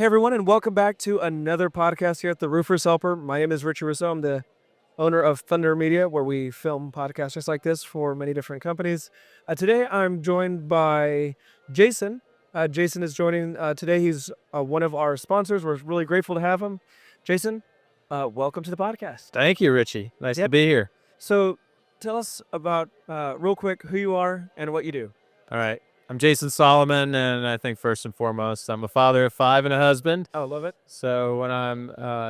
Hey everyone, and welcome back to another podcast here at the Roofers Helper. My name is Richie Rossouw. I'm the owner of Thunder Media, where we film podcasts just like this for many different companies. Today, I'm joined by Jason. Jason is joining today. He's one of our sponsors. We're really grateful to have him. Jason, welcome to the podcast. Thank you, Richie. Nice to be here. So, tell us about real quick who you are and what you do. All right. I'm Jason Solomon, and I think first and foremost, I'm a father of 5 and a husband. Oh, love it. So when I'm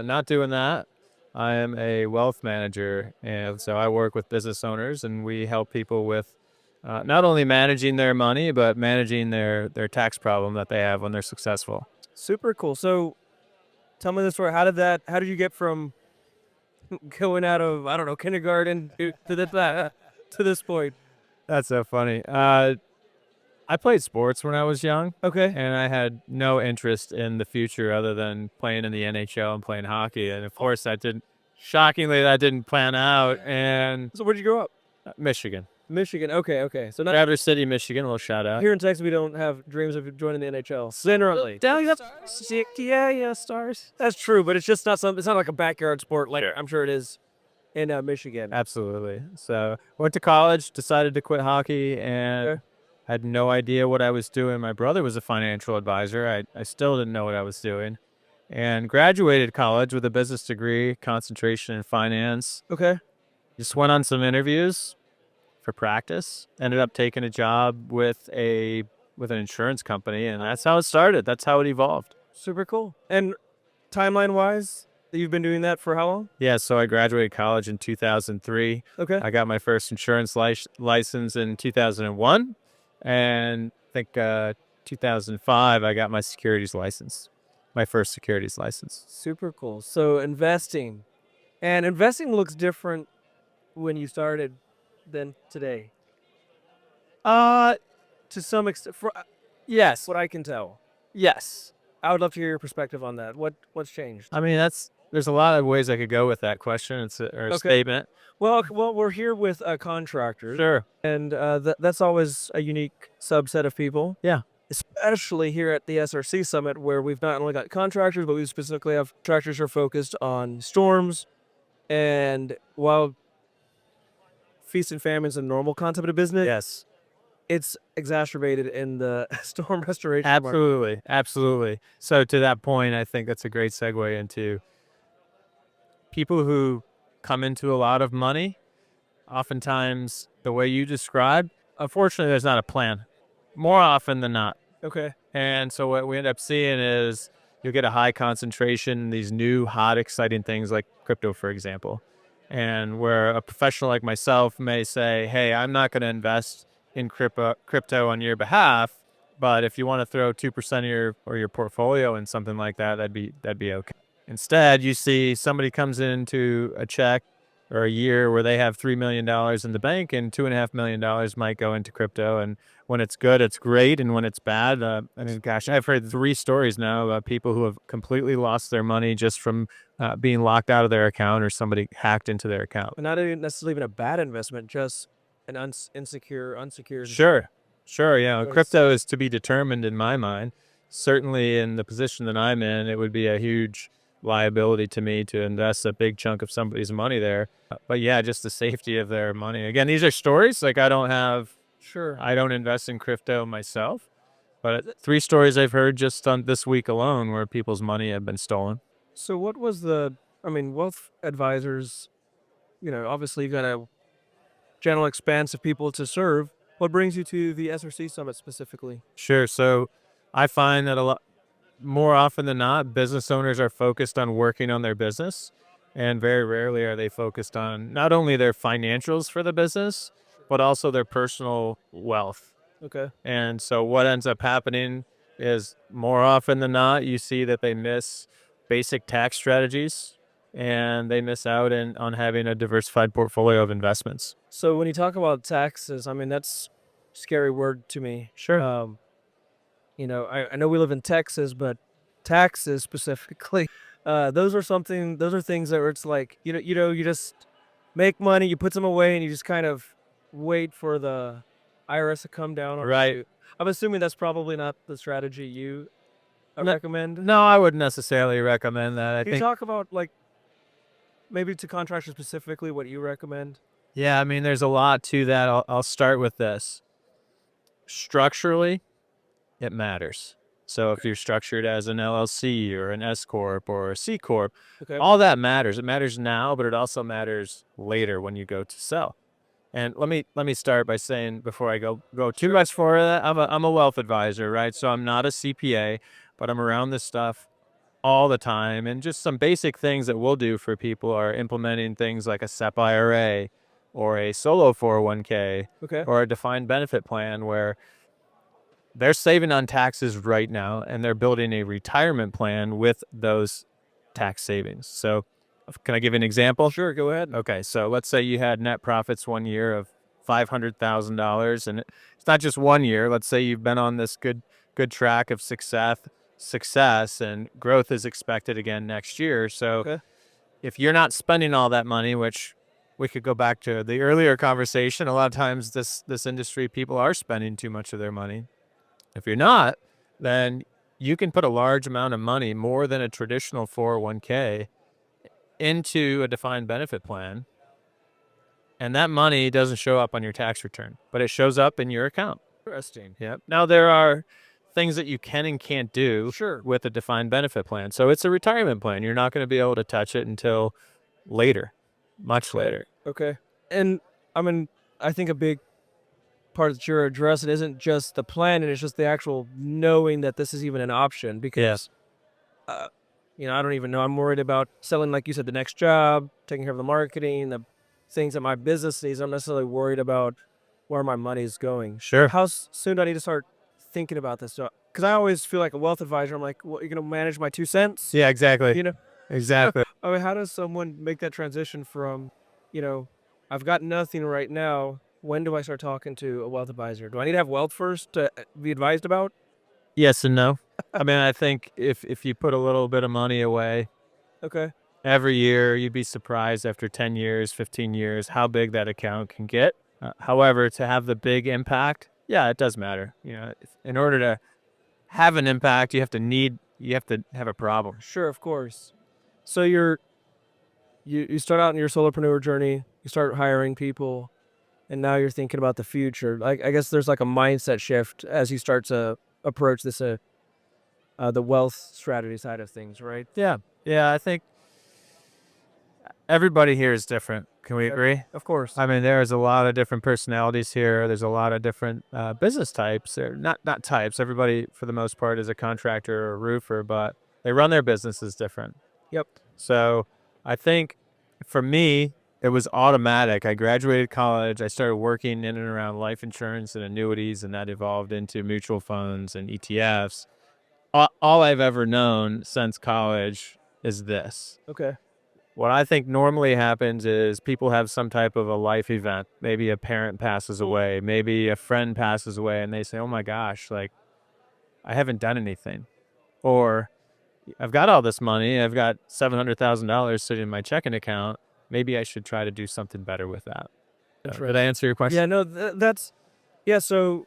not doing that, I am a wealth manager, and so I work with business owners, and we help people with not only managing their money, but managing their tax problem that they have when they're successful. Super cool. So, tell me the story. How did you get from going out of, I don't know, kindergarten to this point? That's so funny. I played sports when I was young. Okay. And I had no interest in the future other than playing in the NHL and playing hockey. And of course, that didn't plan out. And So where'd you grow up? Michigan. Michigan. Okay. So not Traverse City, Michigan. A little shout out. here in Texas, we don't have dreams of joining the NHL. Generally. Yeah, Stars. That's true, but it's just not something. It's not like a backyard sport like I'm sure it is in Michigan. Absolutely. So went to college, decided to quit hockey, and Okay. had no idea what I was doing. My brother was a financial advisor. I still didn't know what I was doing. And graduated college with a business degree, concentration in finance. Okay. Just went on some interviews for practice. Ended up taking a job with an insurance company, and that's how it started. That's how it evolved. Super cool. And timeline-wise, you've been doing that for how long? Yeah, so I graduated college in 2003. Okay. I got my first insurance license in 2001, and I think 2005 I got my securities license, my first securities license. Super cool. So investing looks different when you started than today. To some extent, Yes. what I can tell. Yes. I would love to hear your perspective on that. What's changed? I mean, there's a lot of ways I could go with that question. Or a statement. Well, we're here with contractors. Sure. And that's always a unique subset of people. Yeah. Especially here at the SRC Summit, where we've not only got contractors, but we specifically have contractors who are focused on storms. And while feast and famine is a normal concept of business, Yes. it's exacerbated in the storm restoration market. Absolutely. So to that point, I think that's a great segue into people who come into a lot of money. Oftentimes, the way you described, unfortunately, there's not a plan. More often than not. Okay. And so what we end up seeing is you'll get a high concentration in these new, hot, exciting things like crypto, for example. And where a professional like myself may say, hey, I'm not going to invest in crypto on your behalf, but if you want to throw 2% of your portfolio in something like that, that'd be okay. Instead, you see somebody comes into a check or a year where they have $3 million in the bank and $2.5 million might go into crypto. And when it's good, it's great. And when it's bad, I mean, gosh, I've heard 3 stories now about people who have completely lost their money just from being locked out of their account or somebody hacked into their account. But not even necessarily even a bad investment, just an unsecured. Sure. Yeah. Crypto is to be determined in my mind. Certainly in the position that I'm in, it would be a huge liability to me to invest a big chunk of somebody's money there. But yeah, just the safety of their money. Again, these are stories. Like I don't invest in crypto myself, but 3 stories I've heard just on this week alone where people's money have been stolen. So what was wealth advisors, obviously you've got a general expanse of people to serve. What brings you to the SRC Summit specifically? Sure. So I find that more often than not, business owners are focused on working on their business, and very rarely are they focused on not only their financials for the business, but also their personal wealth. Okay. And so what ends up happening is more often than not, you see that they miss basic tax strategies and they miss out on having a diversified portfolio of investments. So when you talk about taxes, that's a scary word to me. Sure. I know we live in Texas, but taxes specifically, those are things that it's like, you just make money, you put some away, and you just kind of wait for the IRS to come down on Right. you. I'm assuming that's probably not the strategy you recommend? No, I wouldn't necessarily recommend that. I Can you think, talk about like maybe to contractors specifically what you recommend? yeah, I mean, there's a lot to that. I'll start with this. Structurally, it matters. So if you're structured as an LLC or an S-Corp or a C-Corp, Okay. all that matters. It matters now, but it also matters later when you go to sell. And let me start by saying, before I go too much for that, I'm a wealth advisor, right? So I'm not a CPA, but I'm around this stuff all the time. And just some basic things that we'll do for people are implementing things like a SEP IRA or a solo 401k Okay. or a defined benefit plan where they're saving on taxes right now and they're building a retirement plan with those tax savings. So can I give you an example? Sure, go ahead. Okay, so let's say you had net profits one year of $500,000, and it's not just 1 year. Let's say you've been on this good track of success, and growth is expected again next year. So Okay. if you're not spending all that money, which we could go back to the earlier conversation, a lot of times this industry, people are spending too much of their money. If you're not, then you can put a large amount of money, more than a traditional 401k, into a defined benefit plan. And that money doesn't show up on your tax return, but it shows up in your account. Interesting. Yep. Now, there are things that you can and can't do Sure. with a defined benefit plan. So it's a retirement plan. You're not going to be able to touch it until later, much later. Okay. And I mean, I think a big part that you're addressing isn't just the plan, and it's just the actual knowing that this is even an option. Because, uh, I don't even know. I'm worried about selling, like you said, the next job, taking care of the marketing, the things that my business needs. I'm necessarily worried about where my money is going. Sure. How soon do I need to start thinking about this? Because I always feel like a wealth advisor. I'm like, well, you're going to manage my 2 cents? Yeah, exactly. You know? Exactly. I mean, how does someone make that transition from, I've got nothing right now. When do I start talking to a wealth advisor? Do I need to have wealth first to be advised about? Yes and no. I mean, I think if you put a little bit of money away Okay. every year, you'd be surprised after 10 years, 15 years, how big that account can get. However, to have the big impact, yeah, it does matter. In order to have an impact, you have to have a problem. Sure, of course. So you start out in your solopreneur journey, you start hiring people, and now you're thinking about the future. Like I guess there's like a mindset shift as you start to approach this the wealth strategy side of things, right? Yeah. Yeah, I think everybody here is different. Can we agree? Of course. I mean, there's a lot of different personalities here. There's a lot of different business types. Or not types. Everybody, for the most part, is a contractor or a roofer, but they run their businesses different. Yep. So I think for me, it was automatic. I graduated college. I started working in and around life insurance and annuities, and that evolved into mutual funds and ETFs. All I've ever known since college is this. Okay. What I think normally happens is people have some type of a life event. Maybe a parent passes away, maybe a friend passes away, and they say, oh my gosh, like, I haven't done anything. Or I've got all this money. I've got $700,000 sitting in my checking account. Maybe I should try to do something better with that. Did I answer your question? Yeah, no, that's yeah. So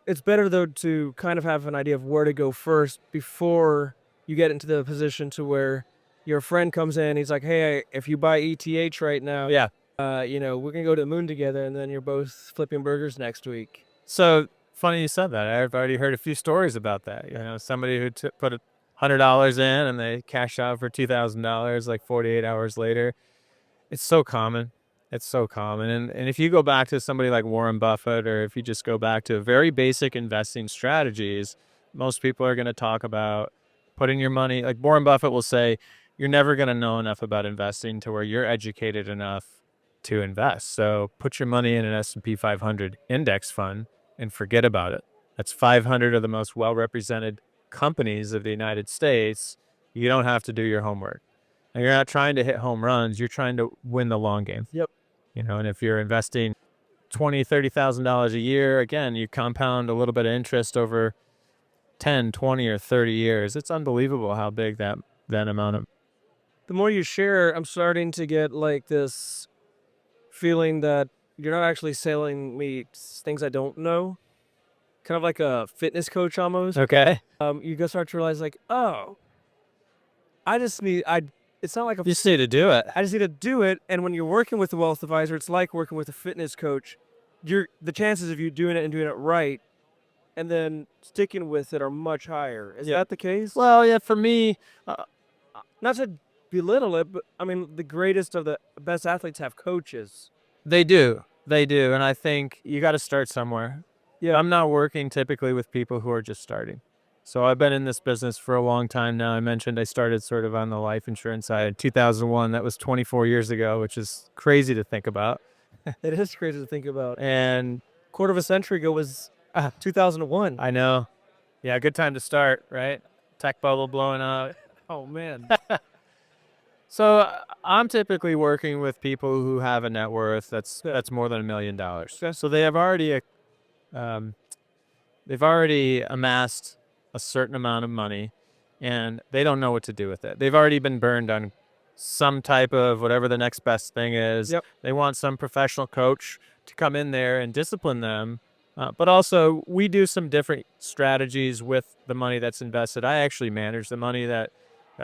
it's better though to kind of have an idea of where to go first before you get into the position to where your friend comes in. He's like, "Hey, if you buy ETH right now, Yeah. we're gonna go to the moon together," and then you're both flipping burgers next week. So funny you said that. I've already heard a few stories about that. Somebody who put $100 in and they cash out for $2,000 like 48 hours later. It's so common. It's so common. And if you go back to somebody like Warren Buffett, or if you just go back to very basic investing strategies, most people are going to talk about putting your money, like Warren Buffett will say, you're never going to know enough about investing to where you're educated enough to invest. So put your money in an S&P 500 index fund and forget about it. That's 500 of the most well-represented companies of the United States. You don't have to do your homework. And you're not trying to hit home runs. You're trying to win the long game. Yep. And if you're investing $20,000, $30,000 a year, again, you compound a little bit of interest over 10, 20, or 30 years. It's unbelievable how big that amount of. The more you share, I'm starting to get like this feeling that you're not actually selling me things I don't know. kind of like a fitness coach almost. Okay. You go start to realize like, oh, it's not like You just need to do it. I just need to do it. And when you're working with a wealth advisor, it's like working with a fitness coach. The chances of you doing it and doing it right and then sticking with it are much higher. Is that the case? Well, yeah, for me, Not to belittle it, but I mean, the greatest of the best athletes have coaches. they do. They do. And I think you got to start somewhere. Yeah. I'm not working typically with people who are just starting. So I've been in this business for a long time now. I mentioned I started sort of on the life insurance side in 2001. That was 24 years ago, which is crazy to think about. It is crazy to think about. And Quarter of a century ago was 2001. I know. Yeah, good time to start, right? Tech bubble blowing up. Oh, man. So I'm typically working with people who have a net worth that's more than $1 million. Okay. So they have already they've already amassed a certain amount of money, and they don't know what to do with it. They've already been burned on some type of whatever the next best thing is. Yep. They want some professional coach to come in there and discipline them. But also, we do some different strategies with the money that's invested. I actually manage the money that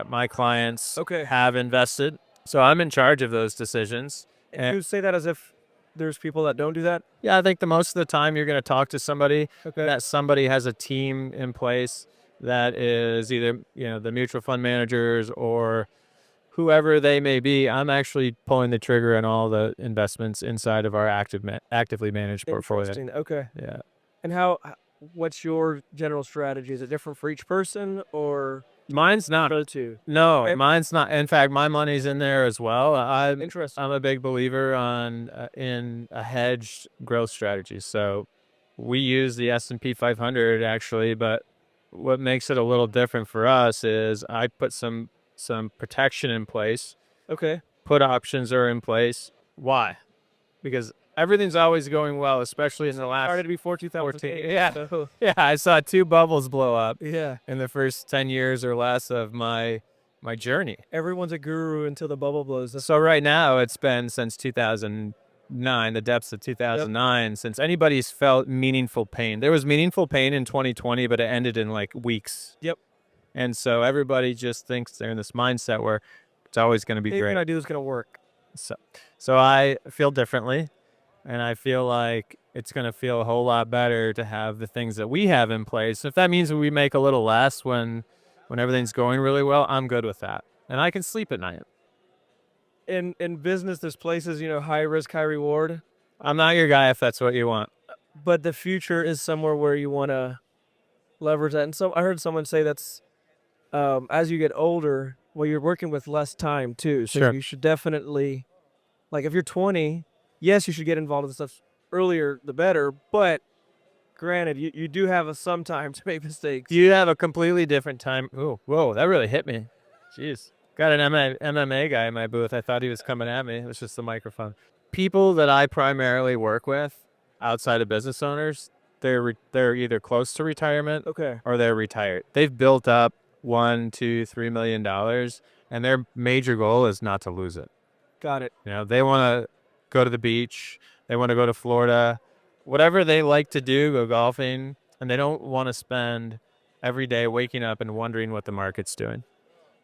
my clients have invested. So I'm in charge of those decisions. And you say that as if there's people that don't do that? Yeah, I think the most of the time you're going to talk to somebody that somebody has a team in place that is either, the mutual fund managers or whoever they may be. I'm actually pulling the trigger on all the investments inside of our actively managed portfolio. Interesting. Okay. Yeah. And what's your general strategy? Is it different for each person or? Mine's not. No, mine's not. In fact, my money's in there as well. I'm a big believer in a hedged growth strategy. So we use the S&P 500 actually, but what makes it a little different for us is I put some protection in place. Okay. Put options are in place. Why? Because everything's always going well, especially in the last. Started before 2014. Yeah. So. Yeah, I saw 2 bubbles blow up. Yeah. In the first 10 years or less of my journey. Everyone's a guru until the bubble blows. So right now it's been since 2009, the depths of 2009, since anybody's felt meaningful pain. There was meaningful pain in 2020, but it ended in like weeks. Yep. And so everybody just thinks they're in this mindset where it's always going to be great. Anything I do is going to work. So I feel differently. And I feel like it's going to feel a whole lot better to have the things that we have in place. If that means we make a little less when everything's going really well, I'm good with that. And I can sleep at night. In business, there's places, high risk, high reward. I'm not your guy if that's what you want. But the future is somewhere where you want to leverage that. And so I heard someone say that's as you get older, you're working with less time too. So you should definitely, like if you're 20, yes, you should get involved in stuff earlier, the better. But granted, you do have some time to make mistakes. You have a completely different time. Oh, whoa, that really hit me. Jeez. Got an MMA guy in my booth. I thought he was coming at me. It was just the microphone. People that I primarily work with outside of business owners, they're either close to retirement or they're retired. They've built up $1, $2, $3 million, and their major goal is not to lose it. Got it. They want to go to the beach. They want to go to Florida. Whatever they like to do, go golfing, and they don't want to spend every day waking up and wondering what the market's doing.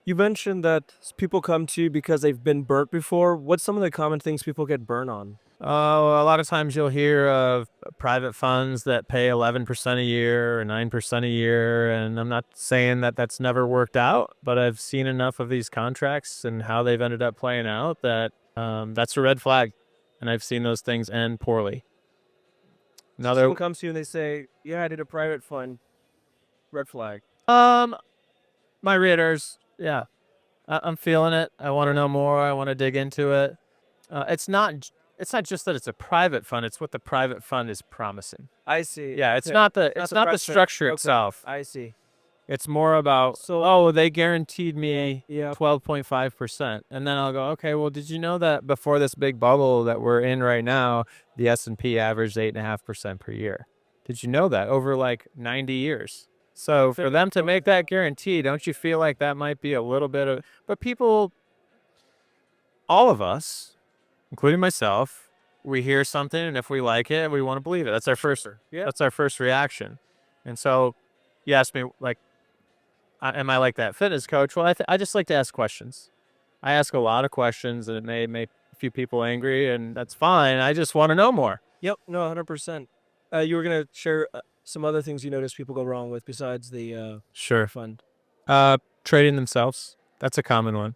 You mentioned that people come to you because they've been burnt before. What's some of the common things people get burnt on? A lot of times you'll hear of private funds that pay 11% a year or 9% a year, and I'm not saying that that's never worked out, but I've seen enough of these contracts and how they've ended up playing out that that's a red flag, and I've seen those things end poorly. Someone comes to you and they say, yeah, I did a private fund. Red flag. My readers, yeah. I'm feeling it. I want to know more. I want to dig into it. It's not just that it's a private fund. It's what the private fund is promising. I see. Yeah, it's not the structure itself. I see. It's more about, they guaranteed me 12.5%. And then I'll go, okay, well, did you know that before this big bubble that we're in right now, the S&P averaged 8.5% per year? Did you know that over like 90 years? So for them to make that guarantee, don't you feel like that might be a little bit of, but people, all of us, including myself, we hear something and if we like it, we want to believe it. That's our first reaction. And so you asked me, like, am I like that fitness coach? Well, I just like to ask questions. I ask a lot of questions, and it may make a few people angry, and that's fine. I just want to know more. Yep. No, 100%. You were gonna share some other things you notice people go wrong with besides the Sure. fund. Trading themselves. That's a common one.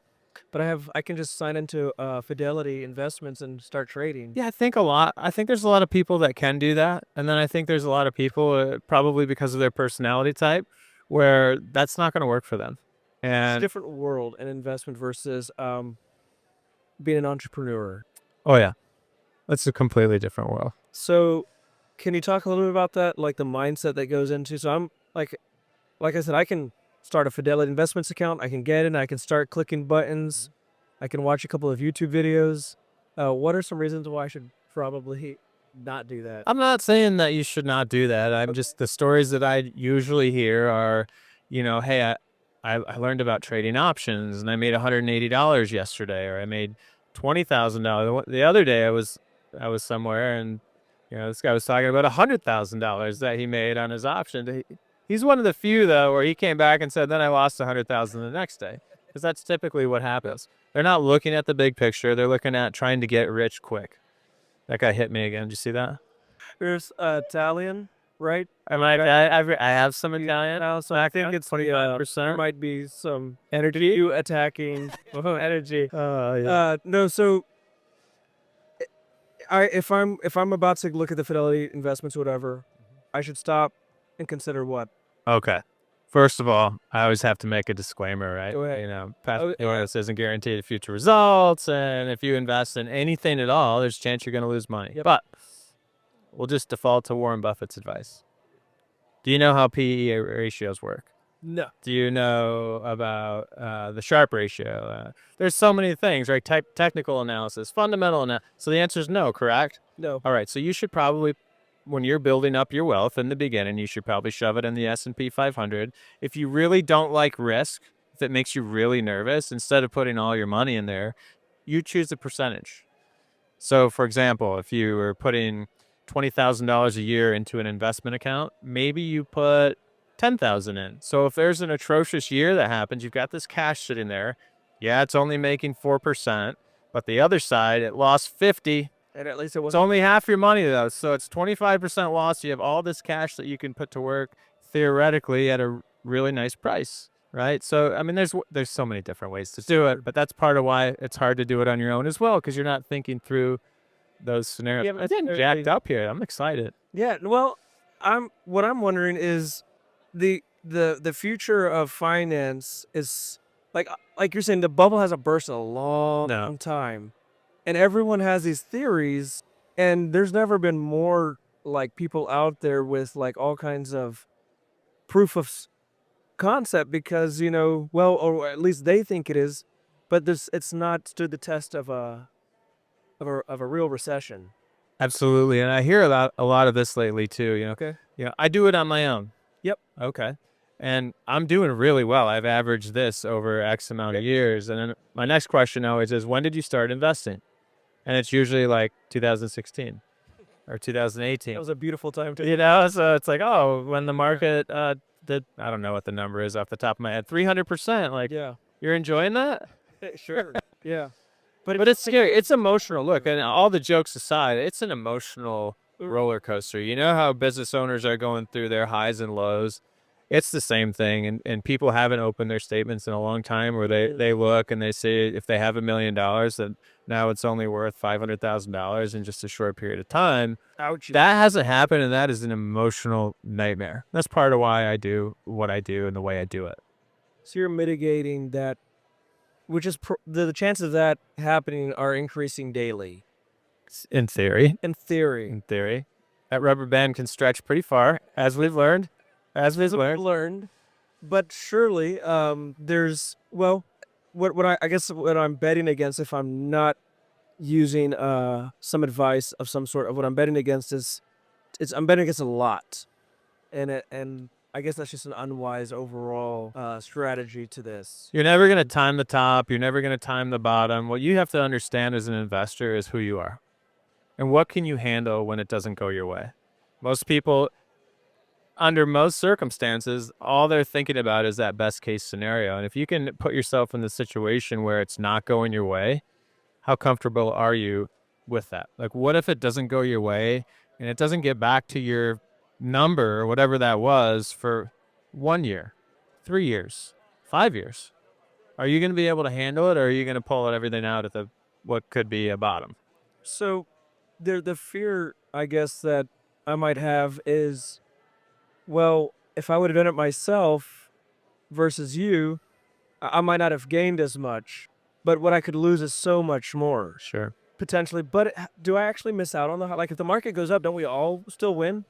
But I can just sign into Fidelity Investments and start trading. Yeah, I think there's a lot of people that can do that. And then I think there's a lot of people, probably because of their personality type, where that's not going to work for them. It's a And different world, an investment versus being an entrepreneur. oh, yeah, that's a completely different world. So, can you talk a little bit about that, like the mindset that goes into? So I'm like I said, I can start a Fidelity Investments account. I can get in. I can start clicking buttons. I can watch a couple of YouTube videos. What are some reasons why I should probably not do that? I'm not saying that you should not do that. I'm just, the stories that I usually hear are, hey, I learned about trading options and I made $180 yesterday, or I made $20,000. The other day I was somewhere, and this guy was talking about $100,000 that he made on his option. He's one of the few though where he came back and said, then I lost $100,000 the next day, because that's typically what happens. They're not looking at the big picture. They're looking at trying to get rich quick. That guy hit me again. Did you see that? There's Italian, right? I have some Italian. So I think it's 25%. there might be some energy you attacking energy. Yeah. No, so if I'm about to look at the Fidelity Investments, or whatever, I should stop and consider what. Okay. First of all, I always have to make a disclaimer, right? Go ahead. Past Oh, performance isn't guaranteed future results, and if you invest in anything at all, there's a chance you're going to lose money. Yep. But we'll just default to Warren Buffett's advice. Do you know how PE ratios work? No. Do you know about the Sharpe ratio? There's so many things, right? Technical analysis, fundamental analysis. So the answer is no, correct? No. All right. So you should probably, when you're building up your wealth in the beginning, you should probably shove it in the S&P 500. If you really don't like risk, if it makes you really nervous, instead of putting all your money in there, you choose a percentage. So, for example, if you were putting $20,000 a year into an investment account, maybe you put $10,000 in. So if there's an atrocious year that happens, you've got this cash sitting there. Yeah, it's only making 4%, but the other side, it lost 50. And at least it It's was only half your money though, so it's 25% loss. You have all this cash that you can put to work theoretically at a really nice price, right? So I mean, there's so many different ways to do it, but that's part of why it's hard to do it on your own as well, because you're not thinking through those scenarios. Yeah, but I'm getting jacked up here. I'm excited. Yeah, well, what I'm wondering is the future of finance is like you're saying, the bubble hasn't burst in a long No. time. And everyone has these theories, and there's never been more like people out there with like all kinds of proof of concept, because well, or at least they think it is, but it's not stood the test of a real recession. Absolutely. And I hear a lot of this lately too, Okay. I do it on my own. Yep. Okay. And I'm doing really well. I've averaged this over X amount of years. And then my next question always is, when did you start investing? And it's usually like 2016 or 2018. That was a beautiful time to. So it's like, oh, when the market did, I don't know what the number is off the top of my head, 300%. Like, Yeah. you're enjoying that? Sure. Yeah. But it's scary. It's emotional. Look, and all the jokes aside, it's an emotional roller coaster. You know how business owners are going through their highs and lows? It's the same thing. And people haven't opened their statements in a long time, where they look and they say if they have $1 million, that now it's only worth $500,000 in just a short period of time. Ouch. That hasn't happened, and that is an emotional nightmare. That's part of why I do what I do and the way I do it. So you're mitigating that, which is the chances of that happening are increasing daily. In theory. In theory. In theory. That rubber band can stretch pretty far, as we've learned. Learned. But surely there's, well, I guess what I'm betting against, if I'm not using some advice of some sort, of what I'm betting against is I'm betting against a lot. And I guess that's just an unwise overall strategy to this. You're never going to time the top. You're never going to time the bottom. What you have to understand as an investor is who you are. And what can you handle when it doesn't go your way? Most people, under most circumstances, all they're thinking about is that best case scenario. And if you can put yourself in the situation where it's not going your way, how comfortable are you with that? Like, what if it doesn't go your way and it doesn't get back to your number or whatever that was for 1 year, 3 years, 5 years? Are you going to be able to handle it, or are you going to pull everything out at the what could be a bottom? So the fear, I guess, that I might have is, well, if I would have done it myself versus you, I might not have gained as much, but what I could lose is so much more Sure. potentially. But do I actually miss out on like if the market goes up, don't we all still win?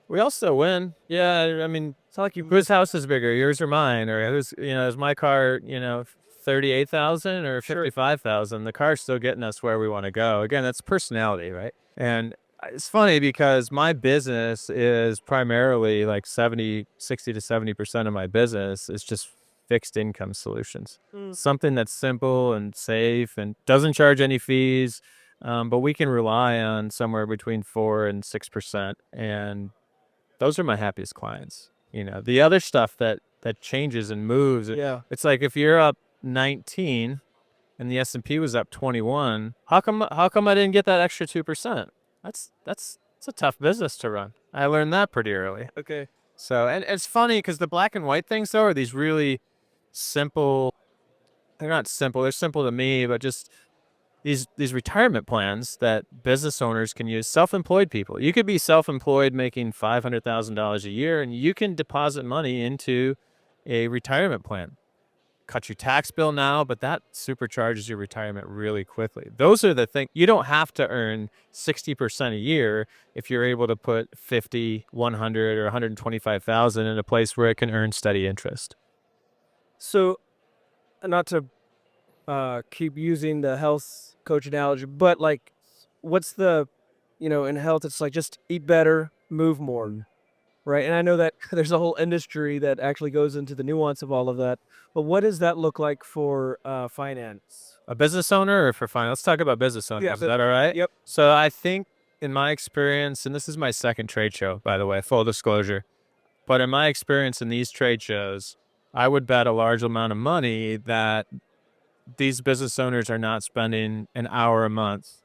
We all still win. Yeah, I mean, It's not like you whose house is bigger, yours or mine? Or who's, is my car, 38,000 or Sure. 55,000? The car's still getting us where we want to go. Again, that's personality, right? And it's funny because my business is primarily like 60 to 70% of my business is just fixed income solutions. Something that's simple and safe and doesn't charge any fees. But we can rely on somewhere between 4 and 6%. And those are my happiest clients. The other stuff that changes and moves. Yeah. It's like if you're up 19 and the S&P was up 21, how come I didn't get that extra 2%? That's a tough business to run. I learned that pretty early. Okay. So, and it's funny because the black and white things though are these really simple. They're not simple. They're simple to me, but just these retirement plans that business owners can use. Self-employed people. You could be self-employed making $500,000 a year, and you can deposit money into a retirement plan. Cut your tax bill now, but that supercharges your retirement really quickly. Those are the things. You don't have to earn 60% a year if you're able to put 50, 100, or 125,000 in a place where it can earn steady interest. So, not to keep using the health coach analogy, but like, what's the, in health, it's like just eat better, move more, right? And I know that there's a whole industry that actually goes into the nuance of all of that. But what does that look like for finance? A business owner or for finance? Let's talk about business owners. Yeah, Is that all right? Yep. So I think in my experience, and this is my second trade show, by the way, full disclosure, but in my experience in these trade shows, I would bet a large amount of money that these business owners are not spending an hour a month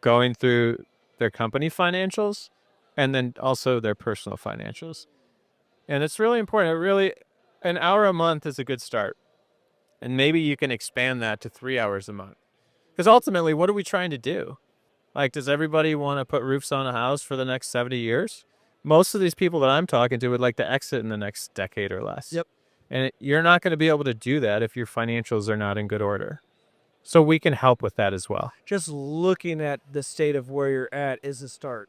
going through their company financials and then also their personal financials. And it's really important. An hour a month is a good start. And maybe you can expand that to 3 hours a month. Because ultimately, what are we trying to do? Like, does everybody want to put roofs on a house for the next 70 years? Most of these people that I'm talking to would like to exit in the next decade or less. Yep. And you're not going to be able to do that if your financials are not in good order. So we can help with that as well. Just looking at the state of where you're at is a start.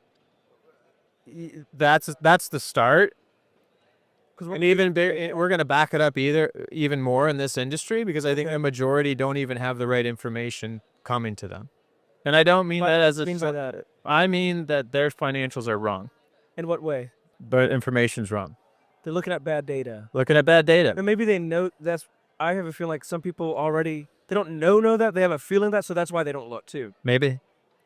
That's the start. And even we're going to back it up even more in this industry because I think the majority don't even have the right information coming to them. And I don't mean that as a... I mean that their financials are wrong. In what way? But information's wrong. They're looking at bad data. And maybe they know that's... I have a feeling like some people already... They don't know that. They have a feeling that, so that's why they don't look too. Maybe.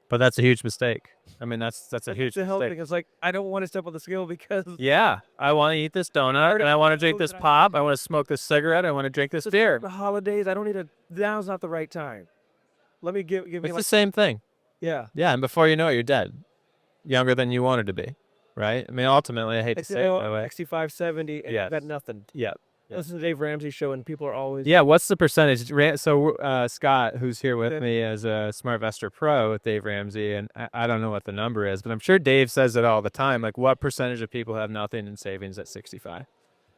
But that's a huge mistake. I mean, that's a huge mistake. It's like, I don't want to step on the scale because... Yeah. I want to eat this donut, and I want to drink this pop. I want to smoke this cigarette. I want to drink this beer. The holidays, I don't need to... Now's not the right time. Let me give me... It's the same thing. Yeah. Yeah, and before you know it, you're dead. Younger than you wanted to be. Right? I mean, ultimately, I hate to say it that way. 65, 70, and you've got nothing. Yeah. Listen to Dave Ramsey's show, and people are always... Yeah, what's the percentage? So Scott, who's here with me as a SmartVestor Pro with Dave Ramsey, and I don't know what the number is, but I'm sure Dave says it all the time. Like, what percentage of people have nothing in savings at 65?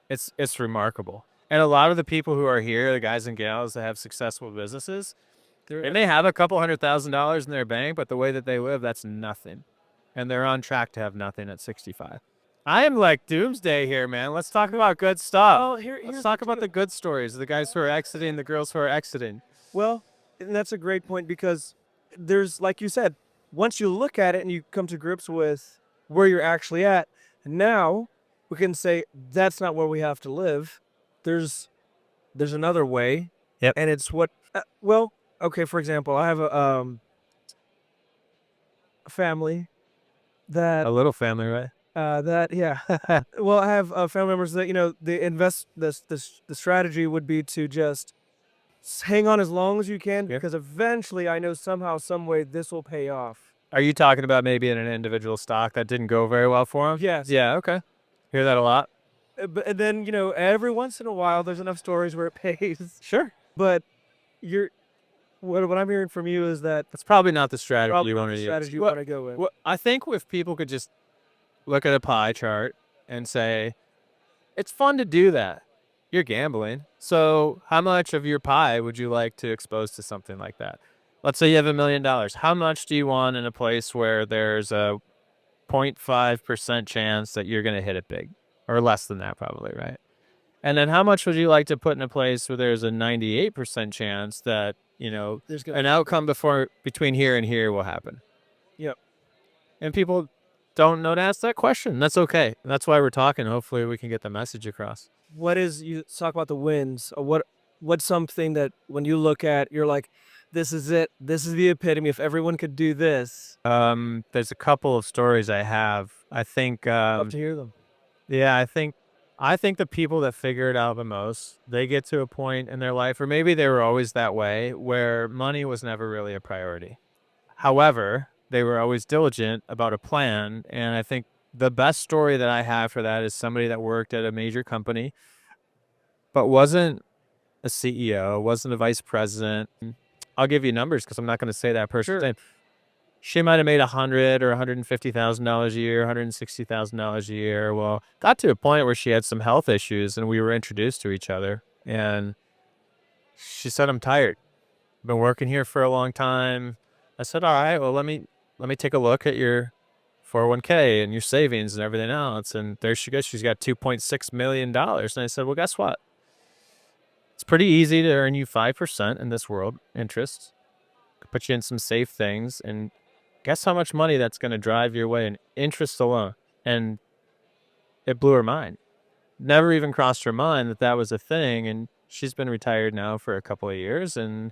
It's remarkable. And a lot of the people who are here, the guys and gals that have successful businesses, they may have a couple $100,000 in their bank, but the way that they live, that's nothing. And they're on track to have nothing at 65. I am like doomsday here, man. Let's talk about good stuff. Oh, let's talk about the good stories, the guys who are exiting, the girls who are exiting. Well, and that's a great point because there's, like you said, once you look at it and you come to grips with where you're actually at, now we can say that's not where we have to live. There's another way. Yep. And it's what, okay, for example, I have a family that... A little family, right? Well, I have family members that the strategy would be to just hang on as long as you can Yeah. because eventually I know somehow, some way this will pay off. Are you talking about maybe in an individual stock that didn't go very well for him? Yes. Yeah. Okay. Hear that a lot. But and then every once in a while there's enough stories where it pays. Sure. But you're what I'm hearing from you is that That's probably not the strategy probably you not want the to use. strategy you want to go with. What I think if people could just look at a pie chart and say, it's fun to do that. You're gambling. So how much of your pie would you like to expose to something like that? Let's say you have $1 million. How much do you want in a place where there's a 0.5% chance that you're going to hit it big, or less than that probably, right? And then how much would you like to put in a place where there's a 98% chance that, There's an outcome between here and here will happen? Yep. And people don't know to ask that question. That's okay. That's why we're talking. Hopefully we can get the message across. You talk about the wins, or what's something that when you look at, you're like, this is it. This is the epitome. If everyone could do this, There's a couple of stories I have. I think, love to hear them. yeah, I think the people that figure it out the most, they get to a point in their life, or maybe they were always that way, where money was never really a priority. However, they were always diligent about a plan. And I think the best story that I have for that is somebody that worked at a major company, but wasn't a CEO, wasn't a vice president. I'll give you numbers because I'm not going to say that person's name. She might have made $100,000 or $150,000 a year, $160,000 a year. Well, got to a point where she had some health issues, and we were introduced to each other. And she said, "I'm tired. I've been working here for a long time." I said, "All right, well, let me take a look at your 401k and your savings and everything else." And there she goes. She's got $2.6 million. And I said, "Well, guess what? It's pretty easy to earn you 5% in this world, interest. Put you in some safe things, and guess how much money that's going to drive your way in interest alone." And it blew her mind. Never even crossed her mind that that was a thing. And she's been retired now for a couple of years, and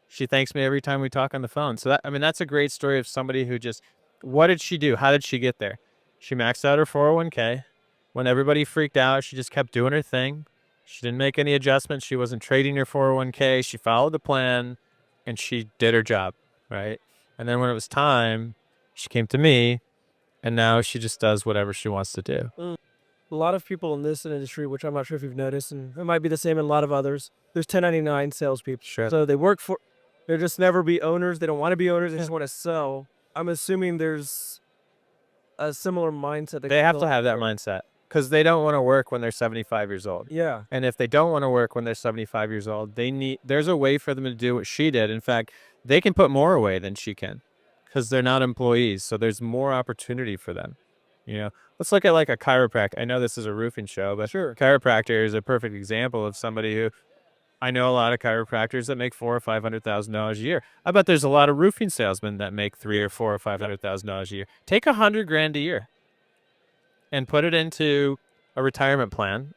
she thanks me every time we talk on the phone. So that's a great story of somebody who just, what did she do? How did she get there? She maxed out her 401k. When everybody freaked out, she just kept doing her thing. She didn't make any adjustments. She wasn't trading her 401k. She followed the plan, and she did her job, right? And then when it was time, she came to me, and now she just does whatever she wants to do. A lot of people in this industry, which I'm not sure if you've noticed, and it might be the same in a lot of others, there's 1099 salespeople. Sure. So they'll just never be owners. They don't want to be owners. They just want to sell. I'm assuming there's a similar mindset. They have to have that mindset because they don't want to work when they're 75 years old. Yeah. And if they don't want to work when they're 75 years old, there's a way for them to do what she did. In fact, they can put more away than she can because they're not employees. So there's more opportunity for them. Let's look at like a chiropractor. I know this is a roofing show, but Sure. chiropractor is a perfect example of somebody who, I know a lot of chiropractors that make $400,000 or $500,000 a year. I bet there's a lot of roofing salesmen that make $300,000 or $400,000 or $500,000 a year. Take $100,000 a year and put it into a retirement plan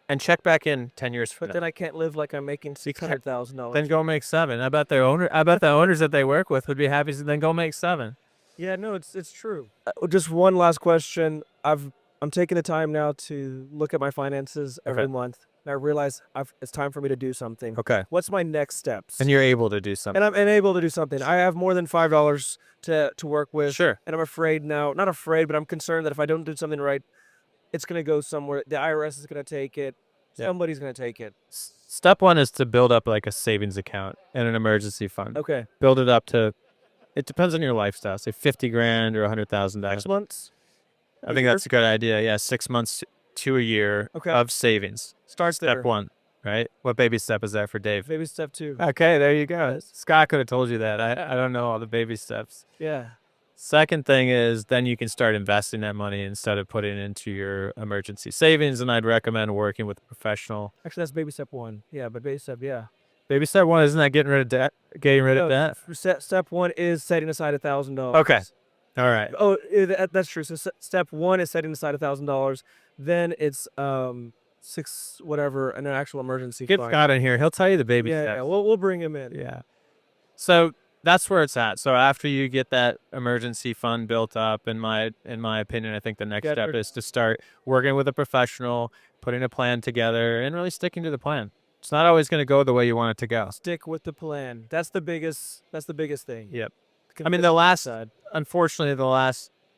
and check back in 10 years from But now. then I can't live like I'm making $600,000. Then go make $7. I bet the owners that they work with would be happy to then go make $7. Yeah, no, it's true. Just one last question. I'm taking the time now to look at my finances every month. And I realize it's time for me to do something. Okay. What's my next steps? And you're able to do something. And I'm able to do something. I have more than $5 to work with. Sure. And I'm afraid now, not afraid, but I'm concerned that if I don't do something right, it's going to go somewhere. The IRS is going to take it. Yeah. Somebody's going to take it. Step one is to build up like a savings account and an emergency fund. Okay. Build it up to, it depends on your lifestyle. Say $50,000 or $100,000. 6 months? I think that's a good idea. Yeah, 6 months to a year of savings. Start there. Step one, right? What baby step is that for Dave? Baby step 2. Okay, there you go. Scott could have told you that. I don't know all the baby steps. Yeah. Second thing is then you can start investing that money instead of putting it into your emergency savings. And I'd recommend working with a professional. Actually, that's baby step 1. Yeah, but baby step, yeah. Baby step 1, isn't that getting rid of debt? Step 1 is setting aside $1,000. Okay. All right. Oh, that's true. So step 1 is setting aside $1,000. Then it's an actual emergency Get fund. Scott in here. He'll tell you the baby steps. Yeah. We'll bring him in. Yeah. So That's where it's at. So after you get that emergency fund built up, in my opinion, I think the next step is to start working with a professional, putting a plan together, and really sticking to the plan. It's not always going to go the way you want it to go. Stick with the plan. That's the biggest thing. Yep. I mean, unfortunately,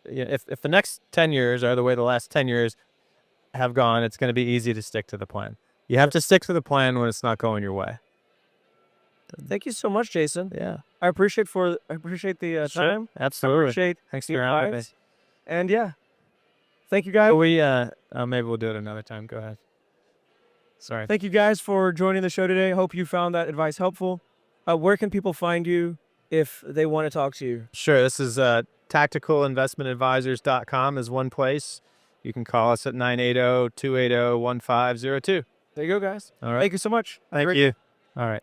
if the next 10 years are the way the last 10 years have gone, it's going to be easy to stick to the plan. You have to stick to the plan when it's not going your way. Thank you so much, Jason. Yeah. I appreciate the time. Absolutely. Thanks for having me. And yeah, thank you guys. Maybe we'll do it another time. Go ahead. Sorry. Thank you guys for joining the show today. Hope you found that advice helpful. Where can people find you if they want to talk to you? Sure. This is tacticalinvestmentadvisors.com is one place. You can call us at 980-280-1502. There you go, guys. All right. Thank you so much. Thank you. All right.